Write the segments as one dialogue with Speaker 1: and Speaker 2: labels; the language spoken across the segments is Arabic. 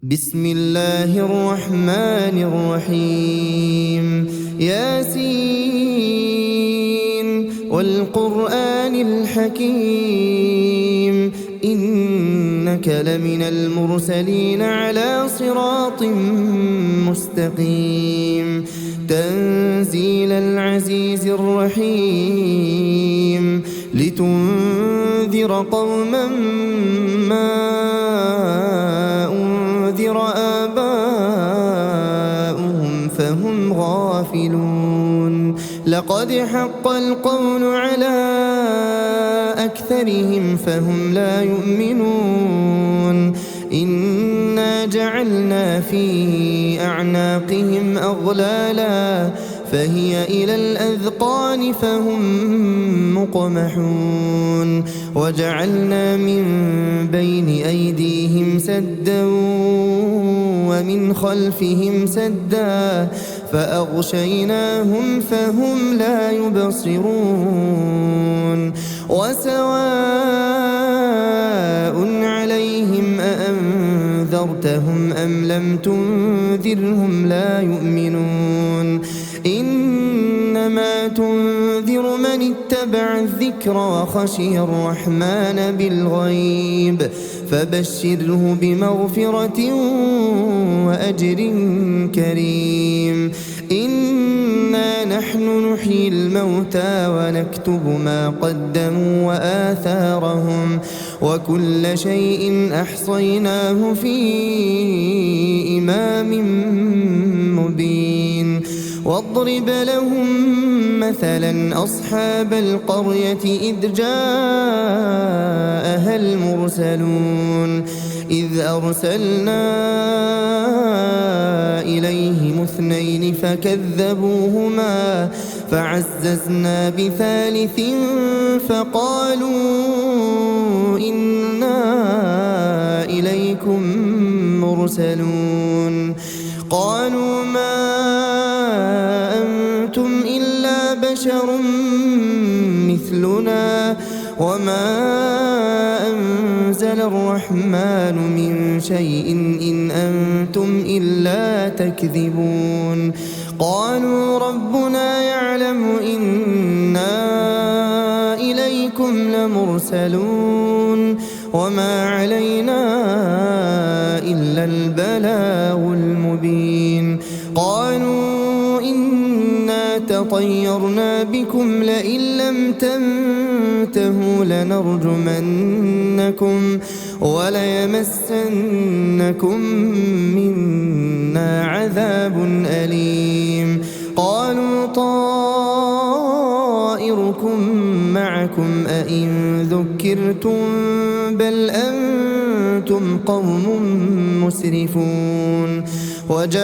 Speaker 1: بسم الله الرحمن الرحيم ياسين والقرآن الحكيم إنك لمن المرسلين على صراط مستقيم تنزيل العزيز الرحيم لتنذر قوما ما أنذر آباؤهم فهم غافلون لقد حق القول على أكثرهم فهم لا يؤمنون إنا جعلنا في أعناقهم أغلالا فهي إلى الأذقان فهم مقمحون وجعلنا من بين أيديهم سدا ومن خلفهم سدا فأغشيناهم فهم لا يبصرون وسواء عليهم أأنذرتهم أم لم تنذرهم لا يؤمنون إنما تنذر من اتبع الذكر وخشي الرحمن بالغيب فبشره بمغفرة وأجر كريم إنا نحن نحيي الموتى ونكتب ما قدموا وآثارهم وكل شيء أحصيناه في إمام مبين واضرب لهم مثلا أصحاب القرية إذ جاءها المرسلون إذ أرسلنا إليهم اثنين فكذبوهما فعززنا بثالث فقالوا إنا إليكم مرسلون قالوا ما أنتم إلا بشر مثلنا وما أنزل الرحمن من شيء إن أنتم إلا تكذبون قالوا ربنا يعلم إنا إليكم لمرسلون وما علينا إلا البلاغ المبين قالوا إنا تطيرنا بكم لئن لم تنتهوا لنرجمنكم وليمسنكم منا عذاب أليم قالوا طائركم معكم أئن ذكرتم بل أنتم قوم مسرفون وجاء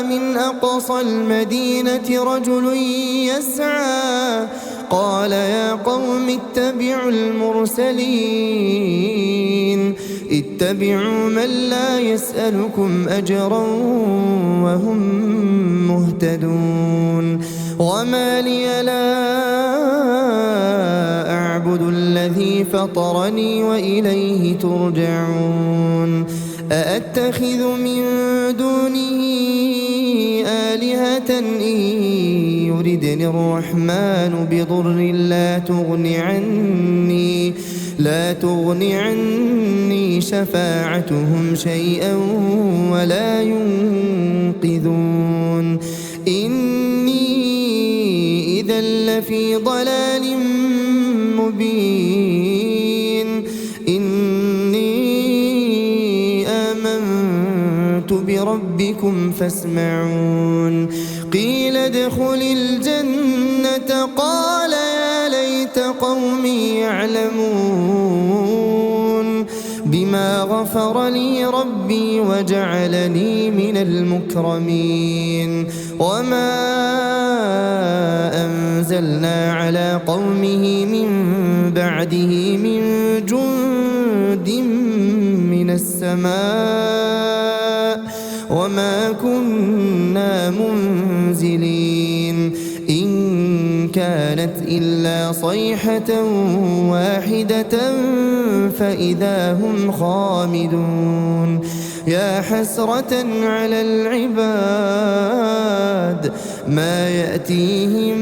Speaker 1: من أقصى المدينة رجل يسعى قال يا قوم اتبعوا المرسلين اتبعوا من لا يسألكم أجرا وهم مهتدون وما لي لا أعبد الذي فطرني وإليه ترجعون أأتخذ من دونه آلهة إن يردني الرحمن بضر لا تغن عني شفاعتهم شيئا ولا ينقذون إني إذا لفي ضلال مبين إني آمنت بربكم فاسمعون قيل ادخل الجنة قال يا ليت قومي يعلمون بما غفر لي ربي وجعلني من المكرمين وما أنزلنا على قومه من بعده من جند من السماء وما كنا منزلين إن كانت إلا صيحة واحدة فإذا هم خامدون يا حسرة على العباد ما يأتيهم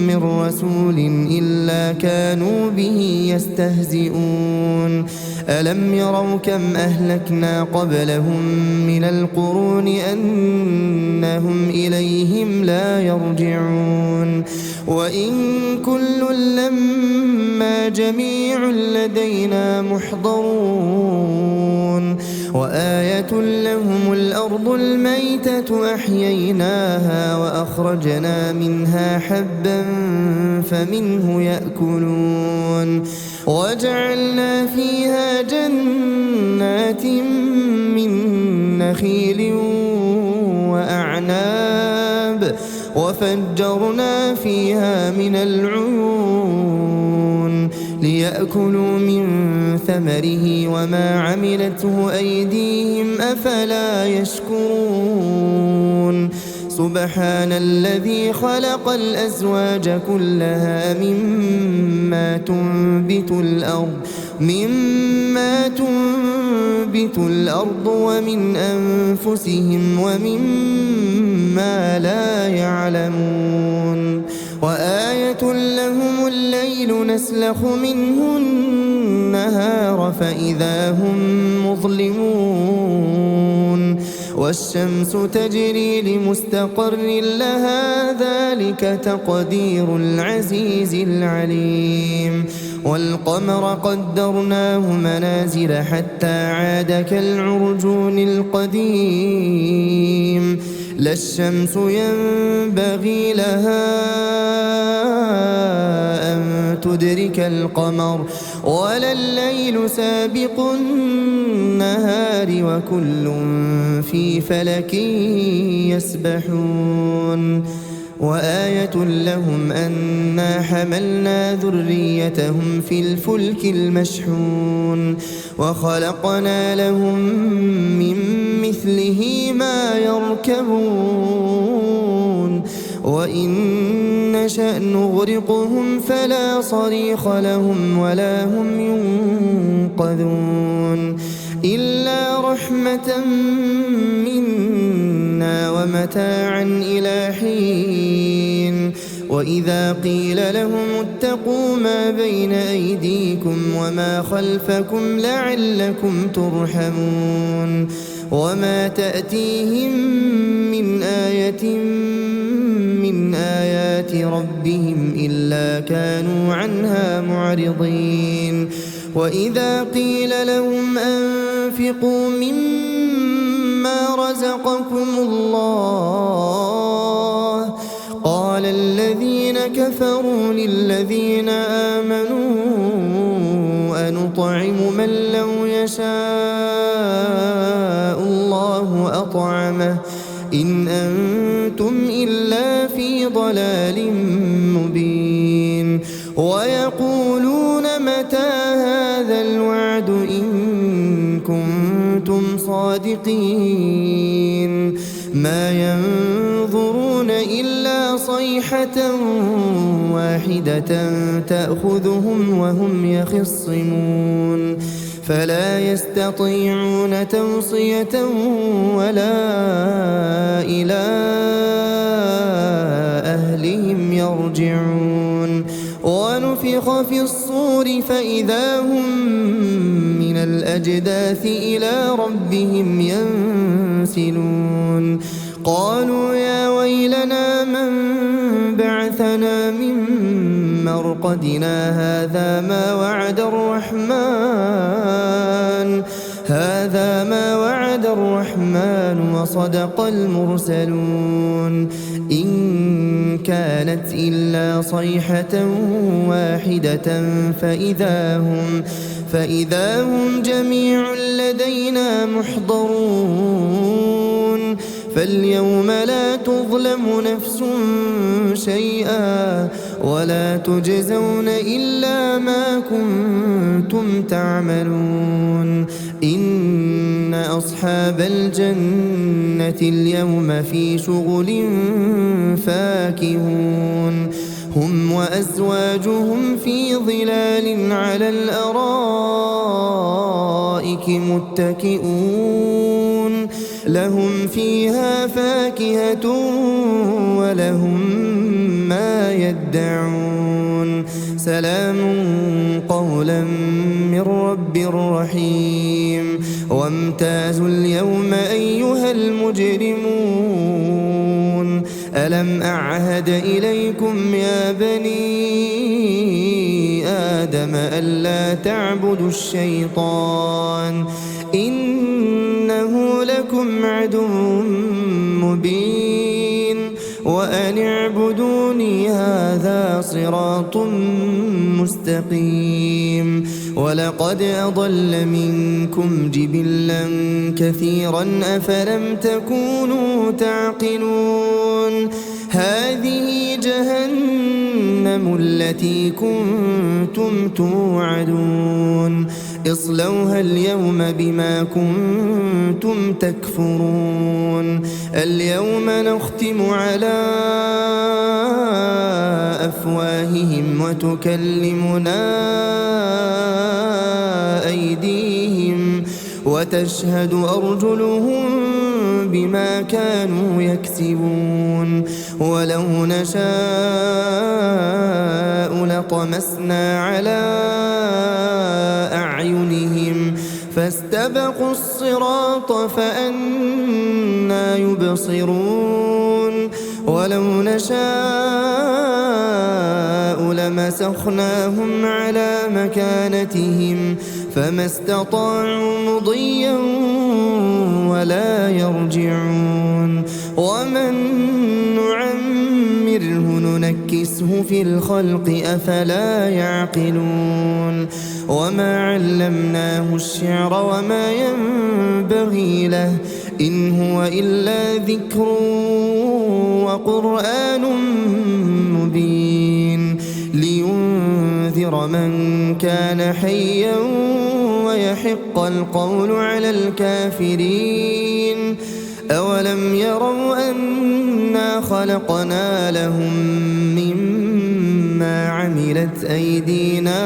Speaker 1: من رسول إلا كانوا به يستهزئون ألم يروا كم أهلكنا قبلهم من القرون أنهم إليهم لا يرجعون وإن كل لما جميع لدينا محضرون وآية لهم الأرض الميتة أحييناها وأخرجنا منها حبا فمنه يأكلون وجعلنا فيها جنات من نخيل وأعناب وفجرنا فيها من العيون ليأكلوا من ثمره وما عملته أيديهم أفلا يشكرون سبحان الذي خلق الأزواج كلها مما تنبت الأرض ومن أنفسهم ومما لا يعلمون وآية لهم الليل نسلخ منه النهار فإذا هم مظلمون والشمس تجري لمستقر لها ذلك تقدير العزيز العليم والقمر قدرناه منازل حتى عاد كالعرجون القديم لا الشمس ينبغي لها أن تدرك القمر ولا الليل سابق النهار وكل في فلك يسبحون وآية لهم أنا حملنا ذريتهم في الفلك المشحون وخلقنا لهم من مثله ما يركبون وإن نشأ نغرقهم فلا صريخ لهم ولا هم ينقذون إلا رحمة منا ومتاعا إلى حين وإذا قيل لهم اتقوا ما بين أيديكم وما خلفكم لعلكم ترحمون وما تأتيهم من آية من آيات ربهم إلا كانوا عنها معرضين وإذا قيل لهم أنفقوا مما رزقكم الله قال الذين كفروا للذين آمنوا أنطعم من لو يشاء الله أطعمه إن أنتم إلا في ضلال مبين ويقولون متى هذا الوعد إن كنتم صادقين ما ينظرون إلا صيحة واحدة تأخذهم وهم يخصمون فلا يستطيعون توصية ولا إلى أهلهم يرجعون ونفخ في الصور فإذا هم من الأجداث إلى ربهم ينسلون قالوا يا ويلنا من بعثنا من مرقدنا هذا ما وعد الرحمن وصدق المرسلون إن كانت إلا صيحة واحدة فإذا هم جميع لدينا محضرون فاليوم لا تظلم نفس شيئا ولا تجزون إلا ما كنتم تعملون إن أصحاب الجنة اليوم في شغل فاكهون هم وأزواجهم في ظلال على الأرائك متكئون لهم فيها فاكهة ولهم ما يدعون سلام قولا من رب رحيم وامتازوا اليوم أيها المجرمون ألم أعهد إليكم يا بني آدم ألا تعبدوا الشيطان إنه لكم عدو مبين وأن اعبدوني هذا صراط مستقيم ولقد أضل منكم جبلا كثيرا أفلم تكونوا تعقلون هذه جهنم التي كنتم توعدون اصلوها اليوم بما كنتم تكفرون اليوم نختم على أفواههم وتكلمنا أيديهم وتشهد أرجلهم بما كانوا يكسبون ولو نشاء لطمسنا على أعينهم فاستبقوا الصراط فأنى يبصرون ولو نشاء لمسخناهم على مكانتهم فما استطاعوا مضيا ولا يرجعون ومن نعمره ننكسه في الخلق أفلا يعقلون وما علمناه الشعر وما ينبغي له إن هو إلا ذكر وقرآن مبين لينذر من كان حيا ويحق القول على الكافرين أولم يروا أنا خلقنا لهم مما عملت أيدينا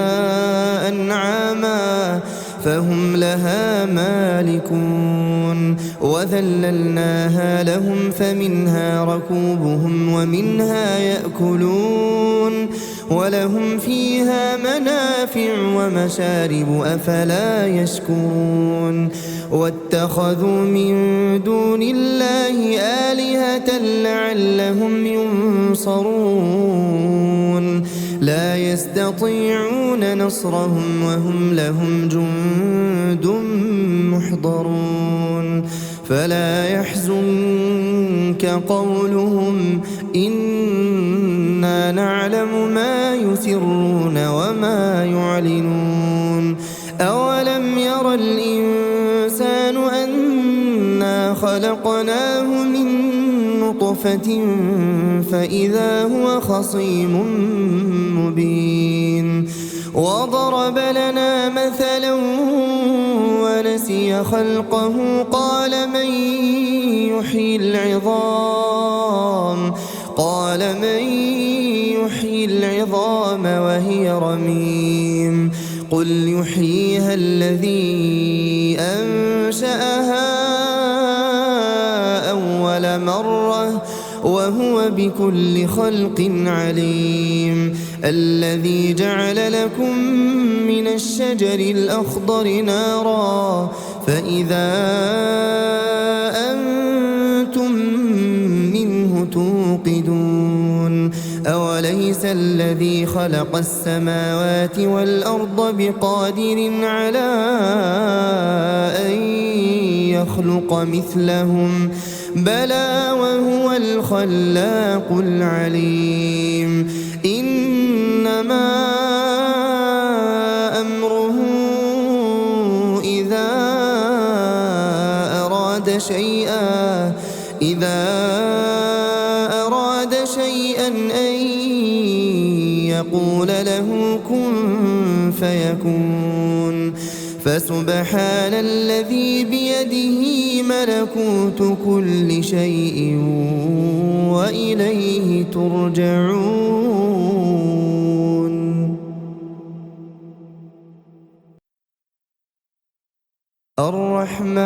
Speaker 1: أنعاما فهم لها مالكون وذللناها لهم فمنها ركوبهم ومنها يأكلون ولهم فيها منافع ومشارب أفلا يشكرون واتخذوا من دون الله آلهة لعلهم ينصرون لا يستطيعون نصرهم وهم لهم جند محضرون فلا يحزنك قولهم إنا نعلم ما يسرون وما يعلنون أولم ير الإنسان أنا خلقناه من نطفة فإذا هو خصيم مبين وضرب لنا مثلا ونسي خلقه قال من يحيي العظام وهي رميم قل يحييها الذي أنشأها أول مرة وهو بكل خلق عليم الذي جعل لكم من الشجر الأخضر نارا فإذا أنتم منه توقدون أوليس الذي خلق السماوات والأرض بقادر على أن يخلق مثلهم بلى وهو الخلاق العليم إنما أمره إذا أراد شيئا أن يقول له كن فيكون فسبحان الذي بيده ملكوت كل شيء وإليه ترجعون. الرحمن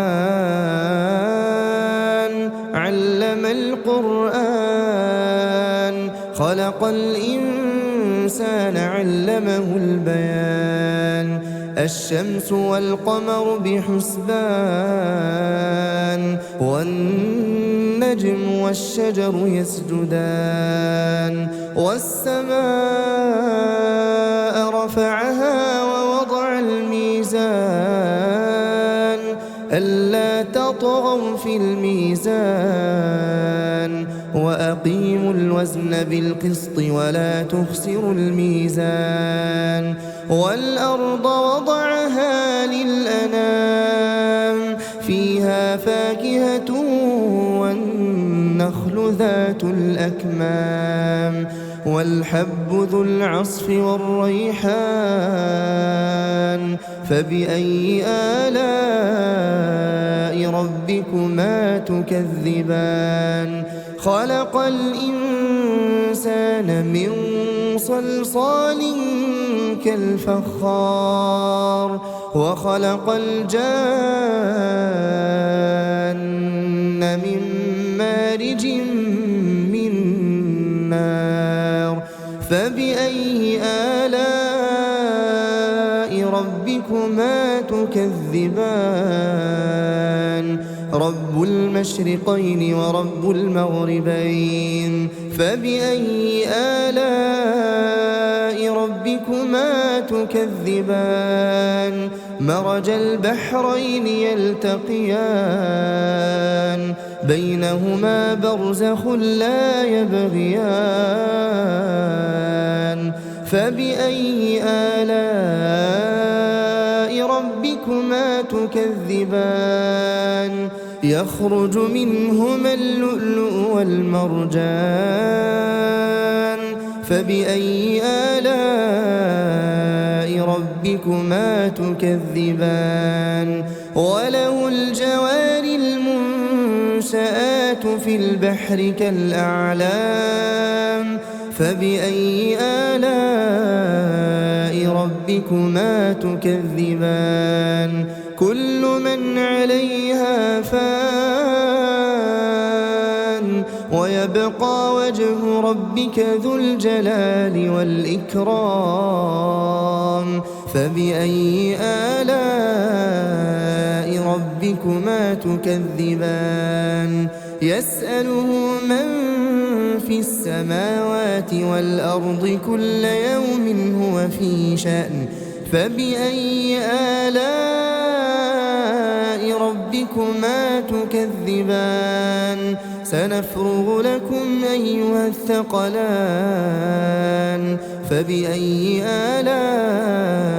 Speaker 1: علم القرآن خلق الإنسان علمه البيان الشمس والقمر بحسبان والنجم والشجر يسجدان والسماء رفعها ووضع الميزان ألا تطغوا في الميزان وأقيموا الوزن بالقسط ولا تخسروا الميزان والأرض وضعها للأنام فيها فاكهة والنخل ذات الأكمام والحب ذو العصف والريحان فبأي آلاء ربكما تكذبان خلق الإنسان من صلصال كالفخار وخلق الجان من مارج من نار فبأي آلاء ربكما تكذبان رب المشرقين ورب المغربين فبأي آلاء ربكما تكذبان مرج البحرين يلتقيان بينهما برزخ لا يبغيان فبأي آلاء ربكما تكذبان يخرج منهما اللؤلؤ والمرجان فبأي آلاء ربكما تكذبان وله الجوار المنشآت في البحر كالأعلام فبأي آلاء ربكما تكذبان كل من عليها فان ويبقى وجه ربك ذو الجلال والإكرام فبأي آلاء ربكما تكذبان يسأله من في السماوات والأرض كل يوم هو في شأن فبأي آلاء ربكما تكذبان سنفرغ لكم أيها الثقلان فبأي آلاء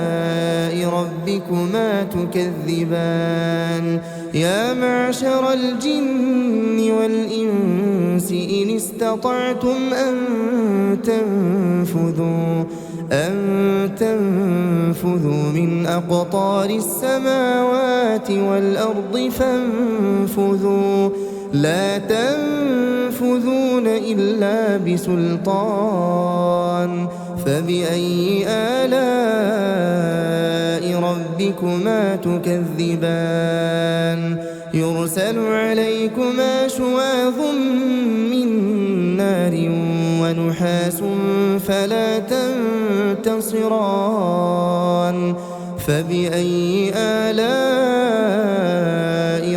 Speaker 1: ربكما تكذبان يا معشر الجن والإنس إن استطعتم أن تنفذوا من أقطار السماوات والأرض فانفذوا لا تنفذون إلا بسلطان فبأي آلاء ربكما تكذبان يرسل عليكما شواظ من نار ونحاس فلا تنتصران فبأي آلاء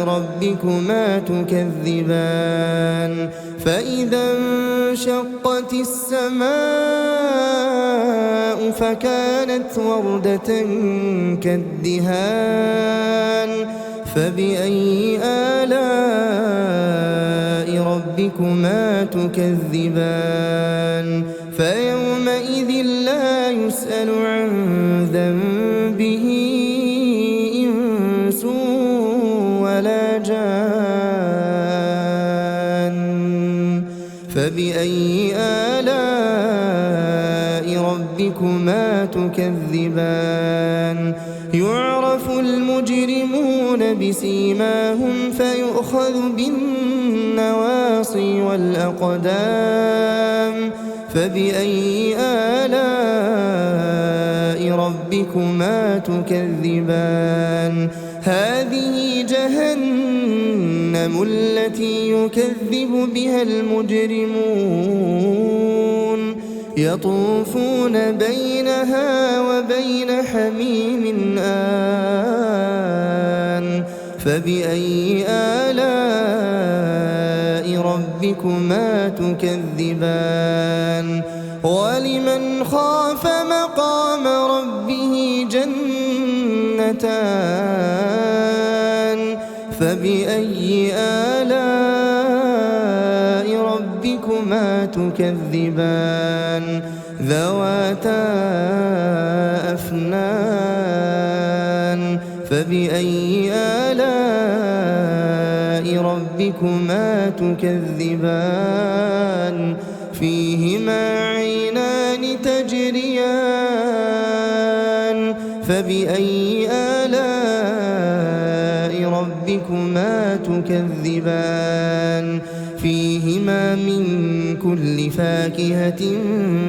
Speaker 1: ربكما تكذبان فإذا انشقت السماء فكانت وردة كالدهان فبأي آلاء ربكما تكذبان فيومئذ لا يسأل عن ذنبه إنس ولا جان فبأي آلاء ربكما تكذبان يعرف المجرمون بسيماهم فيؤخذ بالنواصي والأقدام فبأي آلاء ربكما تكذبان هذه جهنم التي يكذب بها المجرمون يطوفون بينها وبين حميم آن فبأي آلاء ربكما تكذبان ولمن خاف مقام ربه جنتان فبأي آلاء ربكما تكذبان ذواتا أفنان فبأي آلاء ربكما تكذبان فيهما عينان تجريان فبأي آلاء ربكما تكذبان فيهما من كل فاكهة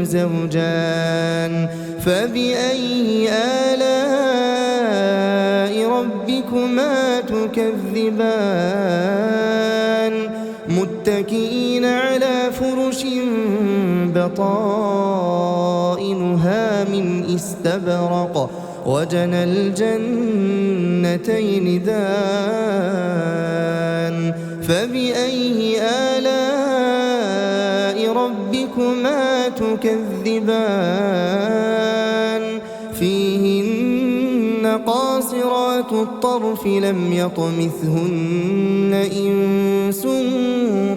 Speaker 1: زوجان فبأي آلاء ربكما تكذبان متكئين على فرش بطائنها من استبرق وجنى الجنتين دان فبأي آلاء ربكما تكذبان فيهن قاصرات الطرف لم يطمثهن إنس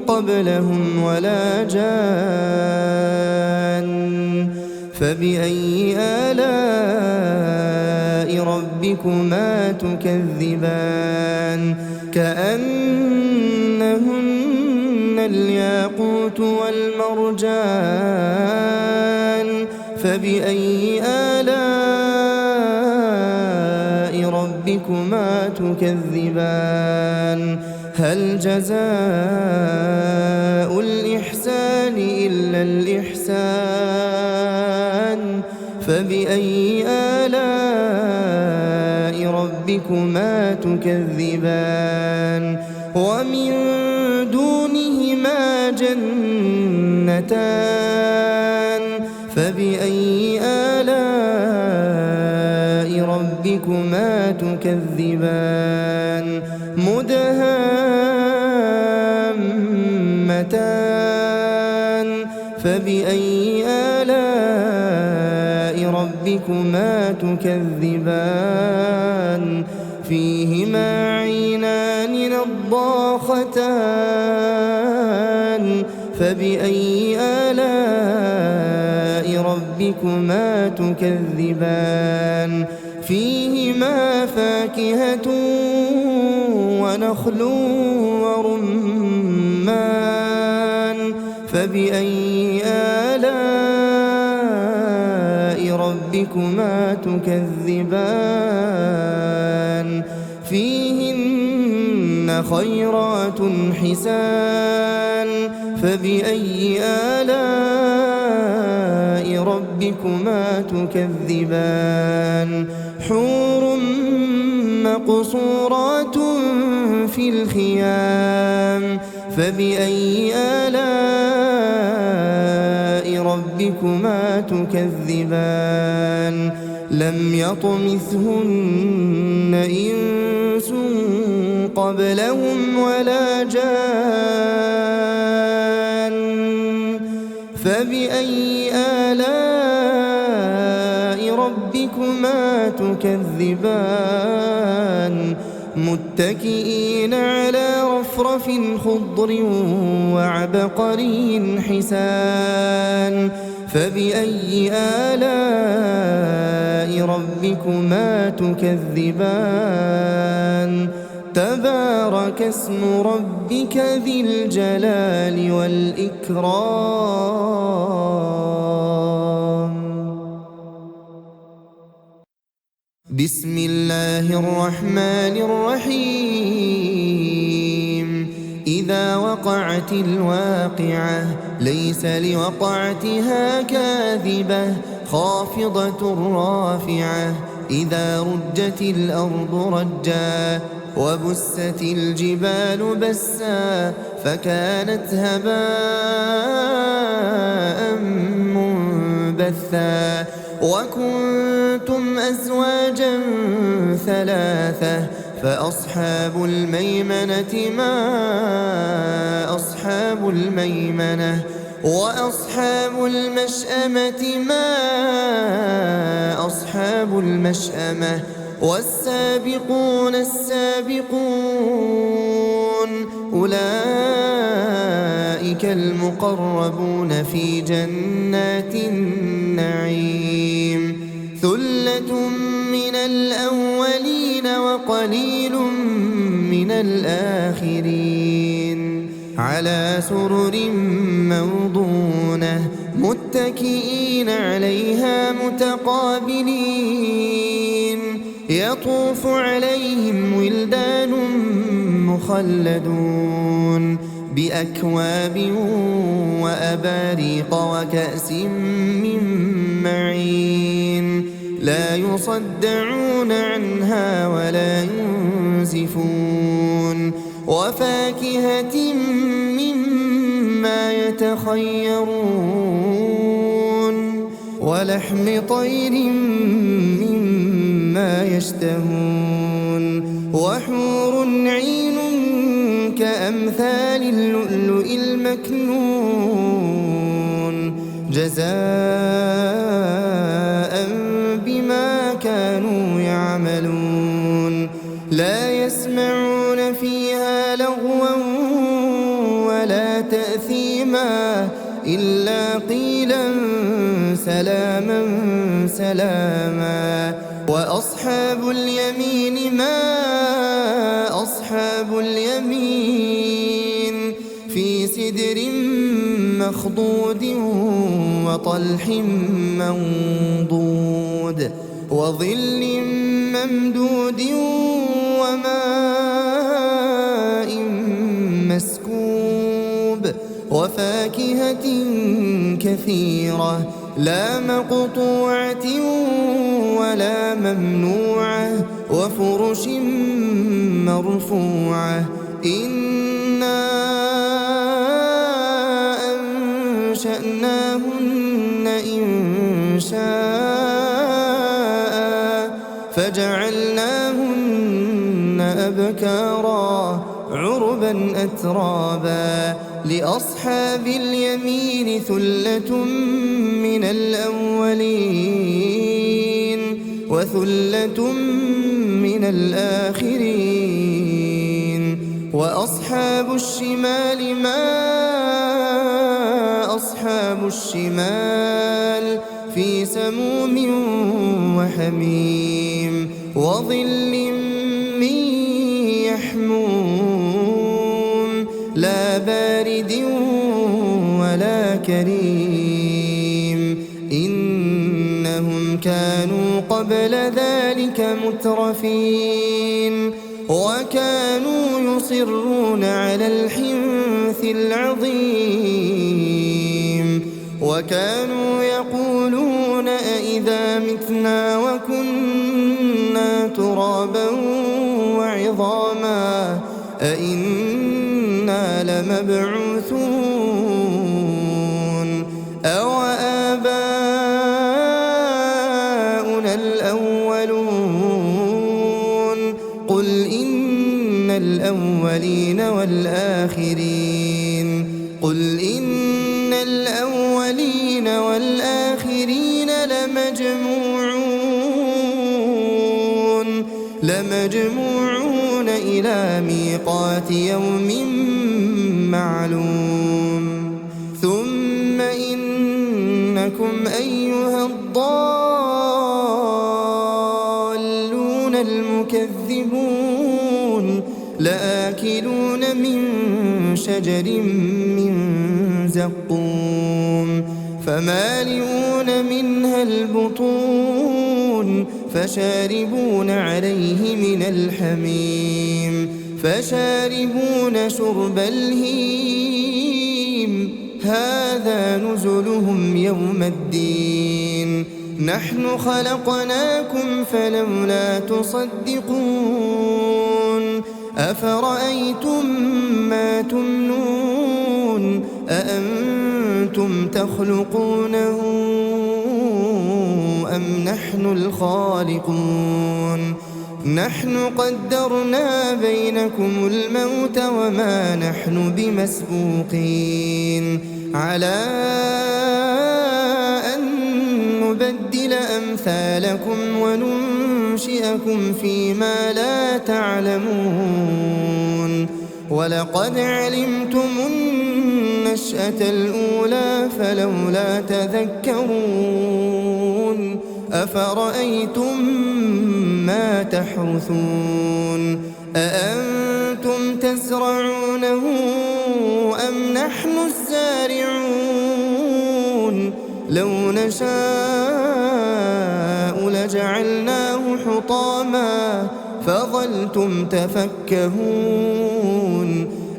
Speaker 1: قبلهم ولا جان فبأي آلاء ربكما تكذبان كأنهن الياقوت والمرجان فبأي آلاء ربكما تكذبان هل جزاء الإحسان إلا الإحسان فبأي آلاء ربكما تكذبان ومن دونهما جنتان فبأي آلاء ربكما تكذبان مدهامتان فبأي آلاء ربكما تكذبان فيهما عينان نضاختان فبأي آلاء ربكما تكذبان فيهما فاكهة ونخل ورمان فبأي آلاء ربكما تكذبان فيهن خيرات حسان فبأي آلاء ربكما تكذبان حور مقصورات في الخيام فبأي آلاء ربكما تكذبان لم يطمثهن إنس قبلهم ولا جان فبأي آلاء ربكما تكذبان متكئين على رفرف خضر وعبقري حسان فبأي آلاء ربكما تكذبان تبارك اسم ربك ذي الجلال والإكرام بسم الله الرحمن الرحيم إذا وقعت الواقعة ليس لوقعتها كاذبة خافضة رافعة إذا رجت الأرض رجا وبست الجبال بسا فكانت هباء منبثا وكنتم أزواجا ثلاثة فأصحاب الميمنة ما أصحاب الميمنة وأصحاب المشأمة ما أصحاب المشأمة والسابقون السابقون أولئك المقربون في جنات النعيم ثلة من الأولين وقليل من الآخرين على سرر موضونة متكئين عليها متقابلين يطوف عليهم ولدان مخلدون بأكواب وأباريق وكأس من معين لا يصدعون عنها ولا ينزفون وفاكهة مما يتخيرون ولحم طير مما يشتهون وحور عين كأمثال اللؤلؤ المكنون جزاء بما كانوا يعملون لا يسمعون فيها لغوا ولا تأثيما إلا قيلا سلاما سلاما وأصحاب اليمين ما أصحاب اليمين في سدر مخضود وطلح منضود وظل ممدود وماء مسكوب وفاكهة كثيرة لا مقطوعة ولا ممنوعة وفرش مرفوعة إنا أنشأناهن إنشاء فجعلناهن أبكارا عربا أترابا لأصحاب اليمين ثلة من الأولين وثلة من الآخرين وأصحاب الشمال ما أصحاب الشمال في سموم وحميم وظل من يحموم لا بارد ولا كريم إنهم كانوا قبل ذلك مترفين وكانوا يصرون على الحنث العظيم وكانوا يقولون أئذا متنا وكنا ترابا وعظاما أئنا لمبعوثون أو آباؤنا الأولون قل إن الأولين والآخرين قل إن الأولين والآخرين لمجموعون إلى ميقات يوم معلوم ثم إنكم أيها الضالون المكذبون لآكلون من شجر من زقوم فمالئون منها البطون فشاربون عليه من الحميم فشاربون شرب الهيم هذا نزلهم يوم الدين نحن خلقناكم فلولا تصدقون أفرأيتم ما تمنون أأنتم تخلقونه أم نحن الخالقون نحن قدرنا بينكم الموت وما نحن بمسبوقين على أن نبدل أمثالكم وننشئكم فيما لا تعلمون ولقد علمتم النشأة الأولى فلولا تذكرون أفرأيتم ما تحرثون أأنتم تزرعونه أم نحن الزارعون لو نشاء لجعلناه حطاما فظلتم تفكهون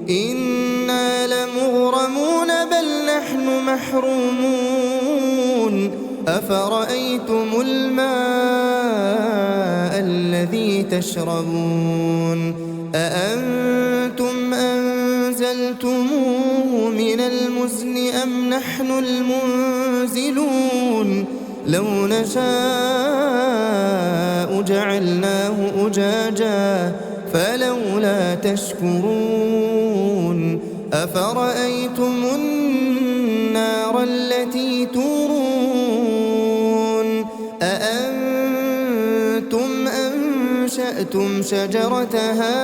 Speaker 1: إنا لمغرمون بل نحن محرومون أفرأيتم الماء الذي تشربون أأنتم أنزلتموه من المزن أم نحن المنزلون لو نشاء جعلناه أجاجا فلولا تشكرون أفرأيتم النار التي تورون أأنتم أنشأتم شجرتها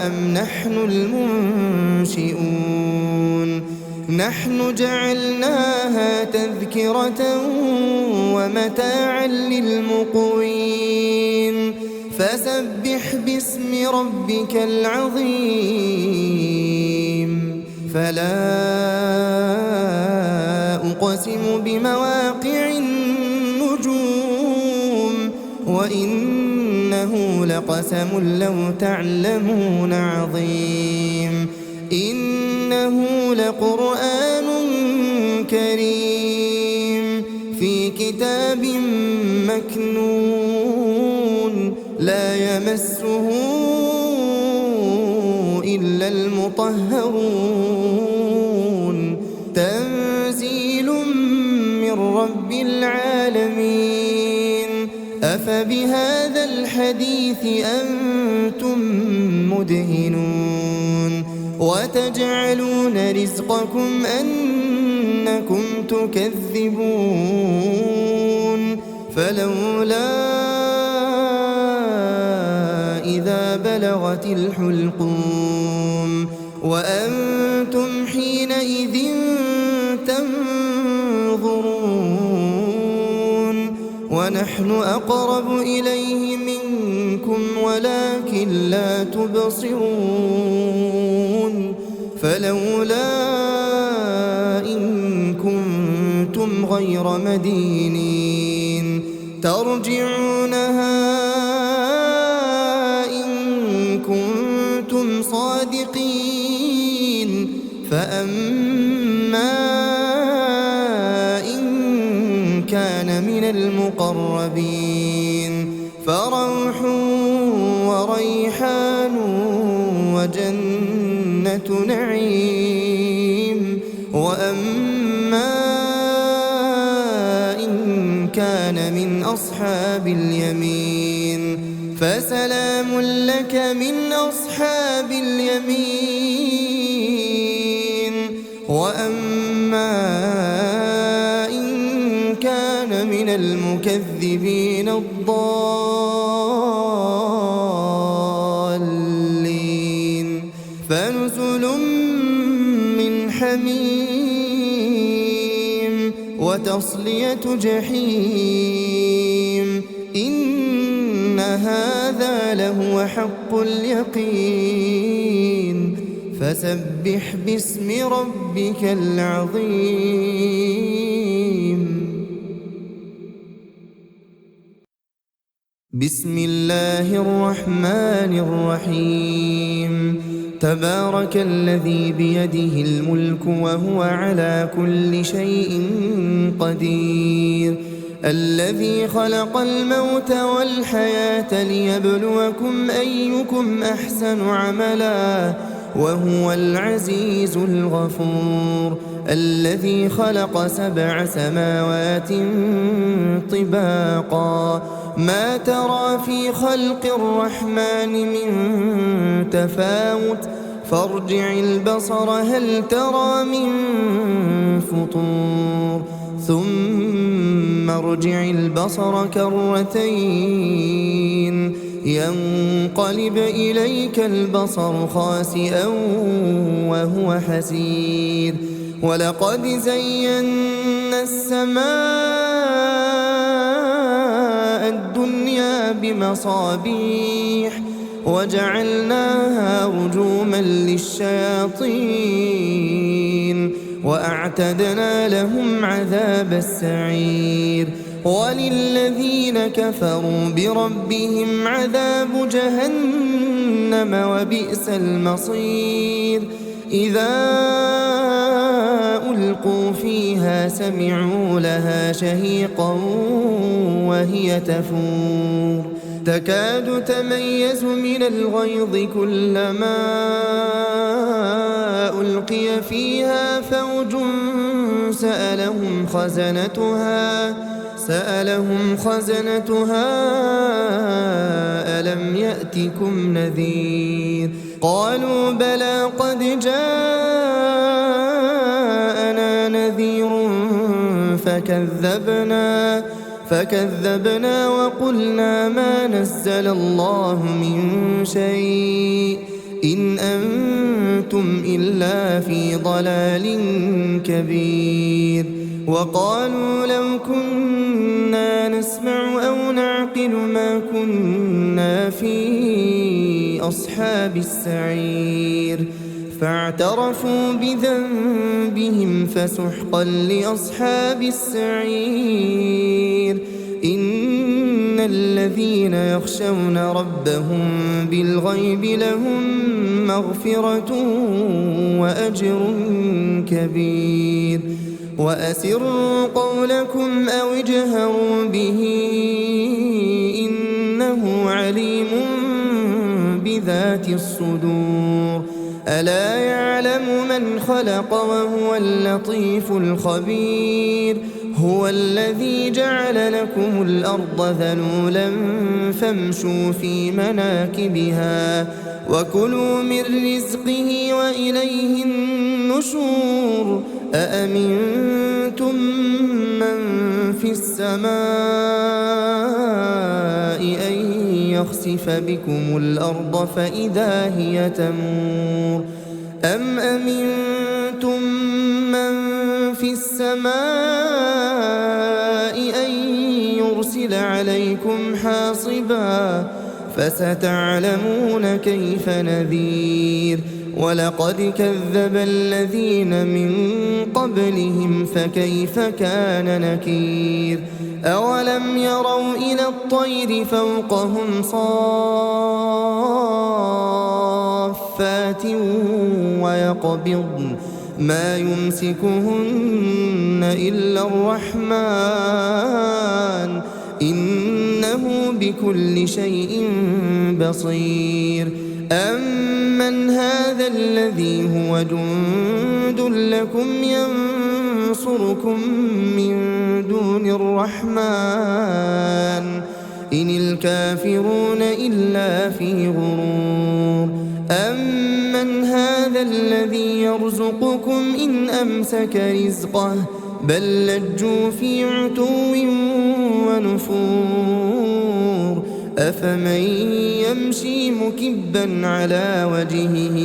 Speaker 1: أم نحن المنشئون نحن جعلناها تذكرة ومتاعا للمقوين فسبح باسم ربك العظيم فلا أقسم بمواقع النجوم وإنه لقسم لو تعلمون عظيم إنه لقرآن كريم في كتاب مكنون لا يمسه إلا المطهرون تنزيل من رب العالمين أفبهذا الحديث أنتم مدهنون وتجعلون رزقكم أنكم تكذبون فلولا إذا بلغت الحلقوم وأنتم حينئذ تنظرون ونحن أقرب إليه منكم ولكن لا تبصرون فلولا إن كنتم غير مدينين ترجعونها إن كنتم صادقين فأما إن كان من المقربين فروح وريحان وجنة نعيم وأما إن كان من أصحاب اليمين فسلام لك من أصحاب اليمين وأما إن كان من المكذبين الضالين فنزل من حميم وتصلية جحيم إن هذا لهو حق اليقين فسبح باسم ربك العظيم بسم الله الرحمن الرحيم تبارك الذي بيده الملك وهو على كل شيء قدير الذي خلق الموت والحياة ليبلوكم أيكم أحسن عملا وهو العزيز الغفور الذي خلق 7 سماوات طباقا ما ترى في خلق الرحمن من تفاوت فارجع البصر هل ترى من فطور ثم ارجع البصر كرتين ينقلب إليك البصر خاسئا وهو حسير ولقد زينا السماء الدنيا بمصابيح وجعلناها رجوما للشياطين وأعتدنا لهم عذاب السعير وللذين كفروا بربهم عذاب جهنم وبئس المصير إذا ألقوا فيها سمعوا لها شهيقا وهي تفور تكاد تميز من الغيظ كلما ألقي فيها فوج سألهم خزنتها ألم يأتكم نذير قالوا بلى قد جاءنا نذير فكذبنا وقلنا ما نزل الله من شيء إن أنتم إلا في ضلال كبير وقالوا لو كنا نسمع أو نعقل ما كنا في أصحاب السعير فاعترفوا بذنبهم فسحقا لأصحاب السعير إن الذين يخشون ربهم بالغيب لهم مغفرة وأجر كبير وأسروا قولكم أو اجهروا به إنه عليم بذات الصدور ألا يعلم من خلق وهو اللطيف الخبير هو الذي جعل لكم الأرض ذلولا فامشوا في مناكبها وكلوا من رزقه وإليه النشور أأمنتم من في السماء أن يخسف بكم الأرض فإذا هي تمور أم أمنتم من في السماء أن يرسل عليكم حاصبا فستعلمون كيف نذير ولقد كذب الذين من قبلهم فكيف كان نكير أولم يروا إلى الطير فوقهم صافات ويقبضن ما يمسكهن إلا الرحمن إنه بكل شيء بصير أمن هذا الذي هو جند لكم ينصركم من دون الرحمن إن الكافرون إلا في غرور أمن هذا الذي يرزقكم إن أمسك رزقه بل لجوا في عتو ونفور أفمن يمشي مكبا على وجهه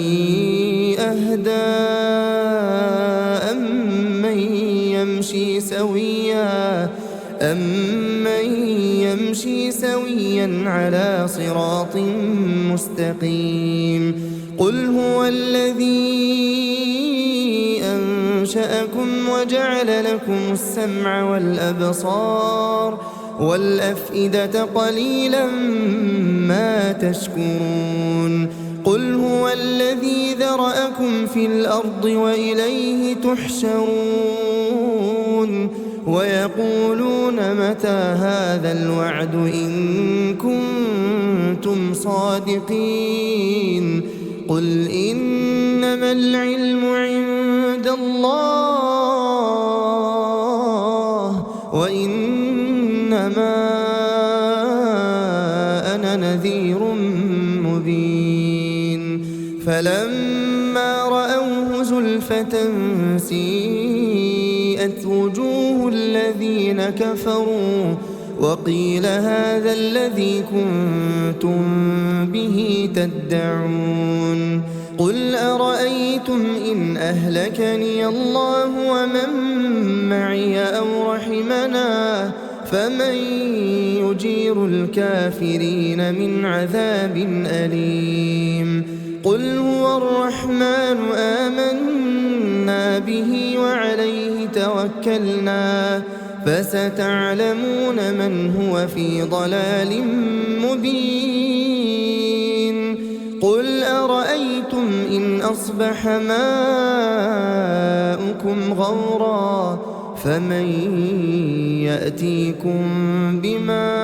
Speaker 1: أهدى أمن يمشي سويا على صراط مستقيم قل هو الذي أنشأكم وجعل لكم السمع والأبصار والأفئدة قليلا ما تشكرون قل هو الذي ذرأكم في الأرض وإليه تحشرون ويقولون متى هذا الوعد إن كنتم صادقين قل إنما العلم عند الله وإنما أنا نذير مبين فلما رأوه زلفة سيئت وجوه الذين كفروا وقيل هذا الذي كنتم به تدعون قل أرأيتم إن أهلكني الله ومن معي أو رحمنا فمن يجير الكافرين من عذاب أليم قل هو الرحمن آمنا به وعليه توكلنا فستعلمون من هو في ضلال مبين قل أرأيتم إن أصبح ماؤكم غورا فمن يأتيكم بماء